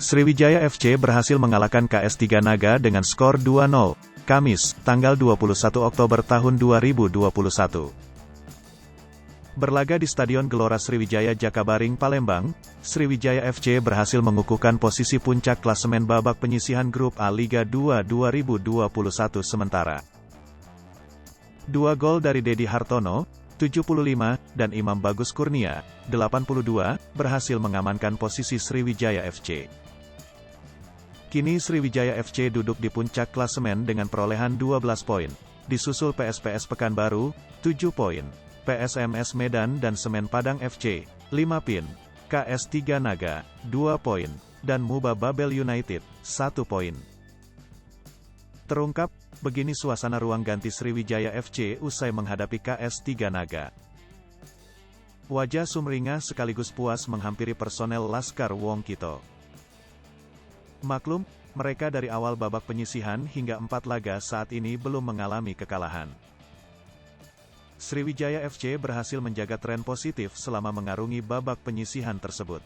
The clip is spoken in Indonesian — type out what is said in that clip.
Sriwijaya FC berhasil mengalahkan KS Tiganaga dengan skor 2-0, Kamis, tanggal 21 Oktober tahun 2021. Berlaga di Stadion Gelora Sriwijaya Jakabaring, Palembang, Sriwijaya FC berhasil mengukuhkan posisi puncak klasemen babak penyisihan Grup A Liga 2 2021 sementara. 2 gol dari Dedi Hartono, 75, dan Imam Bagus Kurnia, 82, berhasil mengamankan posisi Sriwijaya FC. Kini Sriwijaya FC duduk di puncak klasemen dengan perolehan 12 poin, disusul PSPS Pekanbaru, 7 poin, PSMS Medan dan Semen Padang FC, 5 pin, KS Tiganaga, 2 poin, dan Muba Babel United, 1 poin. Terungkap, begini suasana ruang ganti Sriwijaya FC usai menghadapi KS Tiganaga. Wajah sumringah sekaligus puas menghampiri personel Laskar Wongkito. Maklum, mereka dari awal babak penyisihan hingga 4 laga saat ini belum mengalami kekalahan. Sriwijaya FC berhasil menjaga tren positif selama mengarungi babak penyisihan tersebut.